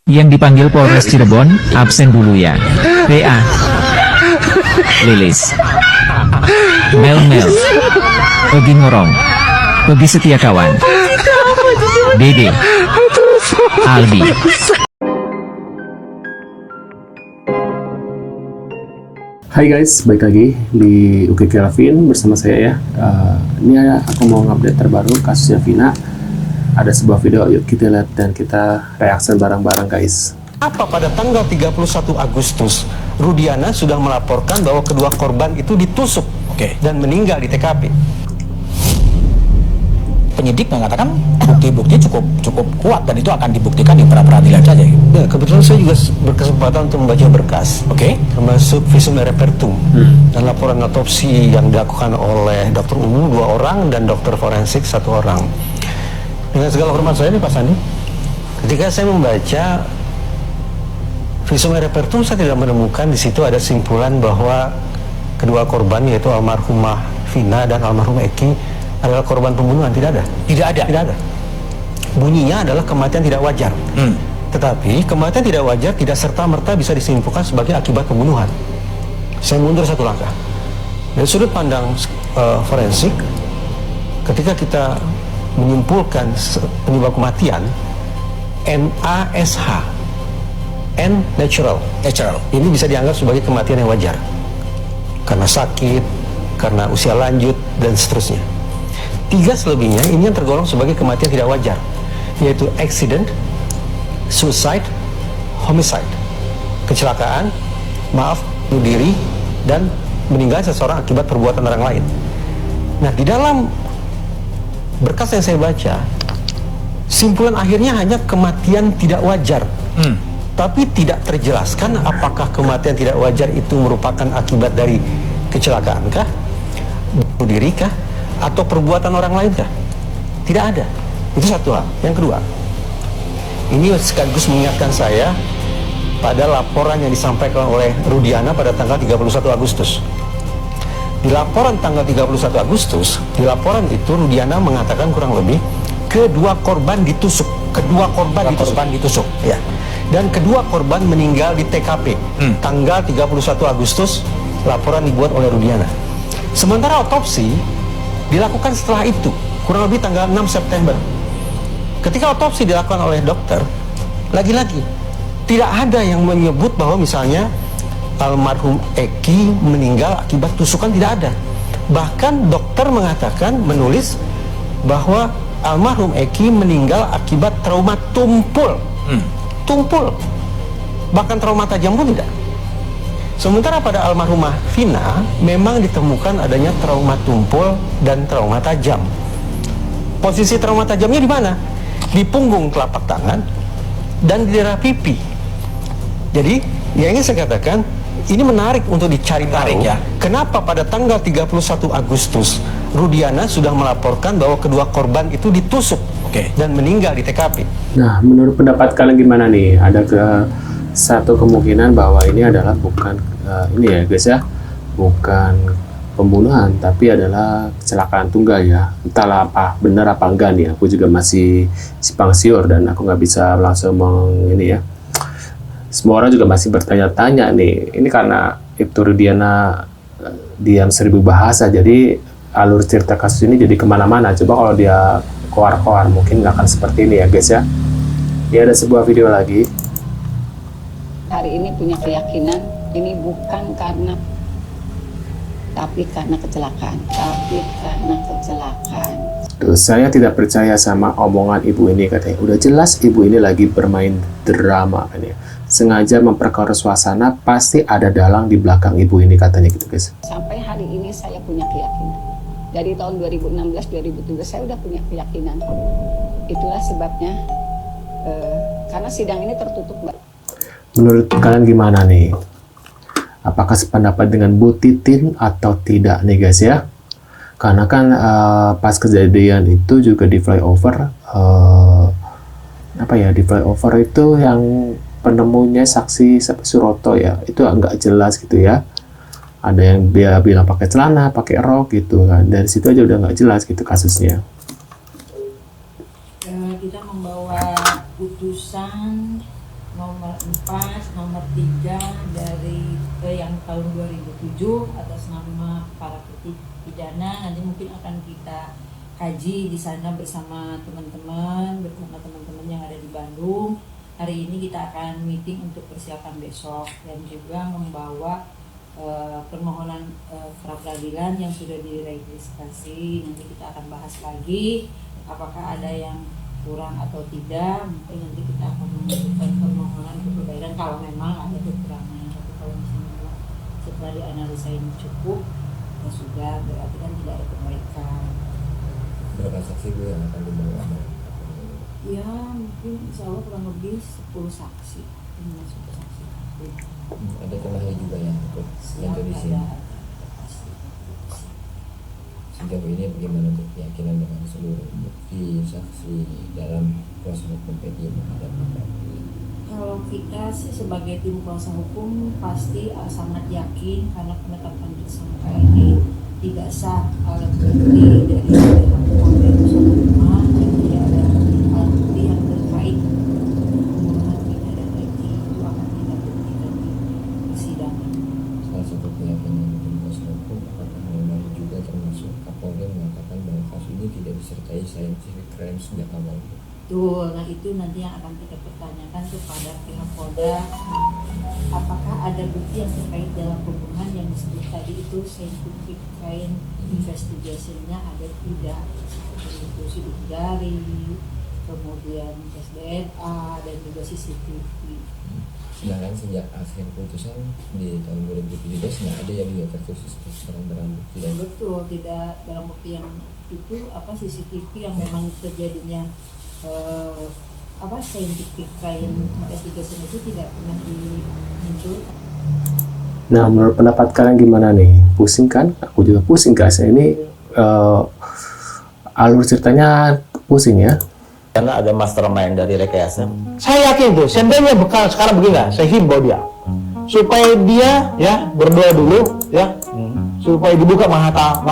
Yang dipanggil Polres Cirebon, absen dulu ya. PA Lilis, Mel, Pegi Ngorong, Pegi Setiakawan, Dede, Aldi. Hai guys, balik lagi di UK Kelvin bersama saya ya. Ini aku mau ngupdate terbaru kasusnya Vina. Ada sebuah video, yuk kita lihat dan kita reaksi bareng-bareng guys. Apa pada tanggal 31 Agustus, Rudiana sudah melaporkan bahwa kedua korban itu ditusuk dan meninggal di TKP. Penyidik mengatakan bukti-bukti cukup kuat dan itu akan dibuktikan di pra-peradilan saja. Ya, kebetulan saya juga berkesempatan untuk membaca berkas, termasuk visum et repertum dan laporan otopsi yang dilakukan oleh dokter umum 2 orang dan dokter forensik 1 orang. Dengan segala hormat saya nih Pak Sandi, ketika saya membaca visum et repertum, saya tidak menemukan di situ ada simpulan bahwa kedua korban yaitu almarhumah Vina dan almarhum Eki adalah korban pembunuhan. Tidak ada. Bunyinya adalah kematian tidak wajar. Tetapi kematian tidak wajar tidak serta-merta bisa disimpulkan sebagai akibat pembunuhan. Saya mundur 1 langkah. Dari sudut pandang forensik, ketika kita menyimpulkan penyebab kematian NASH, N natural, ini bisa dianggap sebagai kematian yang wajar karena sakit, karena usia lanjut dan seterusnya. 3 selebihnya ini yang tergolong sebagai kematian tidak wajar, yaitu accident, suicide, homicide, kecelakaan, bunuh diri, dan meninggal seseorang akibat perbuatan orang lain. Nah, di dalam berkas yang saya baca, simpulan akhirnya hanya kematian tidak wajar, tapi tidak terjelaskan apakah kematian tidak wajar itu merupakan akibat dari kecelakaan kah, bunuh diri kah, atau perbuatan orang lain kah? Tidak ada. Itu satu hal. Yang kedua, ini sekaligus mengingatkan saya pada laporan yang disampaikan oleh Rudiana pada tanggal 31 Agustus. Di laporan tanggal 31 Agustus, di laporan itu Rudiana mengatakan kurang lebih kedua korban ditusuk. Korban ditusuk. Ya. Dan kedua korban meninggal di TKP. Tanggal 31 Agustus laporan dibuat oleh Rudiana. Sementara otopsi dilakukan setelah itu, kurang lebih tanggal 6 September. Ketika otopsi dilakukan oleh dokter, lagi-lagi tidak ada yang menyebut bahwa misalnya almarhum Eki meninggal akibat tusukan, tidak ada. Bahkan dokter mengatakan, menulis bahwa almarhum Eki meninggal akibat trauma tumpul. Bahkan trauma tajam pun tidak. Sementara pada almarhumah Vina memang ditemukan adanya trauma tumpul dan trauma tajam. Posisi trauma tajamnya di mana? Di punggung telapak tangan dan di daerah pipi. Jadi, yang ingin saya katakan, ini menarik untuk dicari tahu ya. Kenapa pada tanggal 31 Agustus Rudiana sudah melaporkan bahwa kedua korban itu ditusuk dan meninggal di TKP. Nah, menurut pendapat kalian gimana nih? Ada satu kemungkinan bahwa ini adalah bukan ini ya guys ya, bukan pembunuhan tapi adalah kecelakaan tunggal ya. Entahlah apa benar apa enggak nih, aku juga masih simpang siur dan aku nggak bisa langsung ini ya. Semua orang juga masih bertanya-tanya nih, ini karena itu Rudiana diam 1000 bahasa, jadi alur cerita kasus ini jadi kemana-mana. Coba kalau dia koar-koar mungkin nggak akan seperti ini ya guys ya. Ya, ada sebuah video lagi. Hari ini punya keyakinan ini bukan karena kecelakaan. Tuh, saya tidak percaya sama omongan ibu ini katanya. Udah jelas ibu ini lagi bermain drama katanya. Sengaja memperkeruh suasana, pasti ada dalang di belakang ibu ini katanya gitu guys. Sampai hari ini saya punya keyakinan. Dari tahun 2016-2017 saya udah punya keyakinan. Itulah sebabnya karena sidang ini tertutup, Mbak. Menurut kalian gimana nih? Apakah sependapat dengan Bu Titin atau tidak nih guys ya? Karena kan pas kejadian itu juga di flyover, di flyover itu yang penemunya saksi Suroto ya, itu nggak jelas gitu ya. Ada yang dia bilang pakai celana, pakai rok gitu kan. Dari situ aja udah nggak jelas gitu kasusnya. Kita membawa putusan 4 nomor 3 dari yang tahun 2007 atas nama para pidana. Nanti mungkin akan kita kaji di sana bersama teman-teman yang ada di Bandung. Hari ini kita akan meeting untuk persiapan besok dan juga membawa permohonan pra peradilan yang sudah diregistrasi. Nanti kita akan bahas lagi apakah ada yang kurang atau tidak. Mungkin nanti kita akan mengajukan permohonan perbaikan kalau memang ada kekurangan. Tapi kalau misalnya setelah dianalisa ini cukup, ya sudah, berarti kan tidak ada perbaikan. Berapa saksi Bu yang akan dibawa? Ya mungkin insya Allah kurang lebih 10 saksi. Termasuk saksi. Ada temannya juga yang ikut yang dari sini. Sejauh ini bagaimana untuk keyakinan dengan seluruh bukti saksi dalam kuasa hukum Peggy menghadapi? Kalau kita sih sebagai tim kuasa hukum pasti sangat yakin karena penetapan tersangka ini tidak sah alat bukti dari pihak Polda Nusa Tenggara dan tidak ada alat bukti yang terkait pembunuhan Vina dan Eki. Itu akan kita buktikan di persidangan. Salah satu keyakinan tim kuasa hukum apakah memang juga termasuk Kapolda mengatakan bahwa kasus ini tidak disertai scientific crime sejak awal? Betul, nah itu nanti yang akan kita pertanyakan kepada pihak Polda. Apakah ada bukti yang terkait dalam pembunuhan yang disebut tadi itu scientific crime investigation-nya ada tidak? Seperti itu sidik jari, kemudian tes DNA dan juga CCTV. Sedangkan sejak akhir putusan di tahun 2017 nggak ada yang dia terkhusus barang bukti. Betul, tidak barang bukti yang itu CCTV yang memang terjadinya scientific crime investigation itu tidak pernah dimunculkan. Nah, menurut pendapat kalian gimana nih? Pusing kan? Aku juga pusing guys. Ini alur ceritanya pusing ya. Karena ada mastermind dari rekayasa. Saya yakin tuh, seandainya bekal sekarang begini, saya himbau dia supaya dia ya berdoa dulu ya, supaya dibuka mata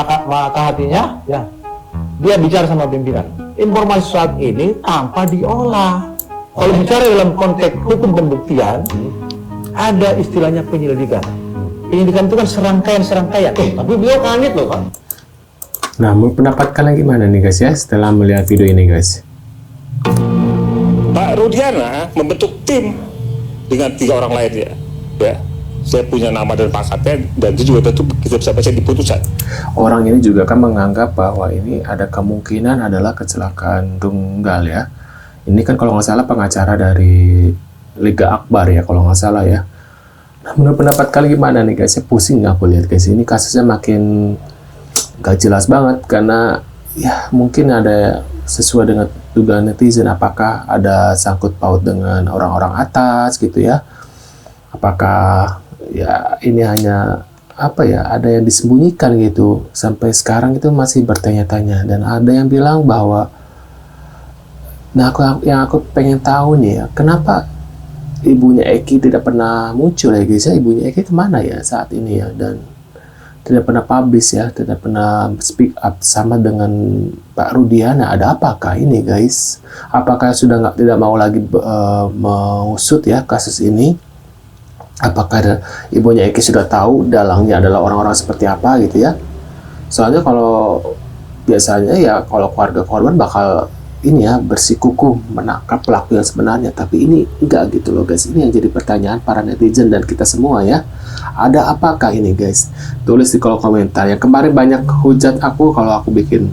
hatinya ya. Dia bicara sama pimpinan. Informasi saat ini tanpa diolah. Kalau bicara dalam konteks hukum pembuktian, ada istilahnya penyelidikan. Penyelidikan itu kan serangkaian. Tapi beliau kanit loh kan. Nah, menurut pendapat kalian gimana nih guys ya setelah melihat video ini guys? Pak Rudiana membentuk tim dengan 3 orang lainnya. Ya, saya punya nama dan pangkatnya dan itu juga tentu kita bisa baca di putusan. Orang ini juga kan menganggap bahwa ini ada kemungkinan adalah kecelakaan tunggal ya. Ini kan kalau nggak salah pengacara dari Liga Akbar ya kalau nggak salah ya. Nah, menurut pendapat kalian gimana nih guys? Saya pusing aku lihat guys. Ini kasusnya makin gak jelas banget karena ya mungkin ada sesuai dengan dugaan netizen. Apakah ada sangkut paut dengan orang-orang atas gitu ya? Apakah ya ini hanya ada yang disembunyikan gitu sampai sekarang itu masih bertanya-tanya. Dan ada yang bilang bahwa aku pengen tahu nih ya, kenapa ibunya Eki tidak pernah muncul ya guys ya? Ibunya Eki kemana ya saat ini ya? Dan tidak pernah publish ya, tidak pernah speak up sama dengan Pak Rudiana. Ada apakah ini guys? Apakah sudah tidak mau lagi mengusut ya kasus ini? Apakah ibunya Eki sudah tahu dalangnya adalah orang-orang seperti apa gitu ya? Soalnya kalau biasanya ya kalau keluarga korban bakal ini ya bersikukuh menangkap pelaku yang sebenarnya, tapi ini enggak gitu loh guys. Ini yang jadi pertanyaan para netizen dan kita semua ya. Ada apakah ini guys? Tulis di kolom komentar. Yang kemarin banyak hujat aku kalau aku bikin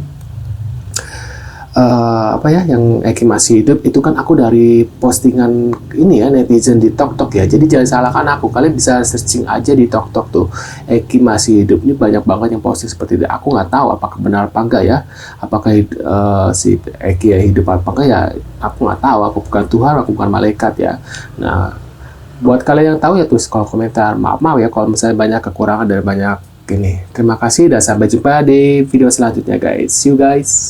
yang Eki masih hidup itu kan aku dari postingan ini ya netizen di TokTok ya. Jadi jangan salahkan aku, kalian bisa searching aja di TokTok tuh Eki masih hidup. Ini banyak banget yang posting seperti itu. Aku nggak tahu apakah benar apa enggak ya, apakah si Eki ya hidup apa enggak ya, aku nggak tahu. Aku bukan Tuhan, aku bukan malaikat ya. Nah, buat kalian yang tahu ya tulis kolom komentar. Maaf ya kalau misalnya banyak kekurangan dan banyak ini. Terima kasih dan sampai jumpa di video selanjutnya guys. See you guys.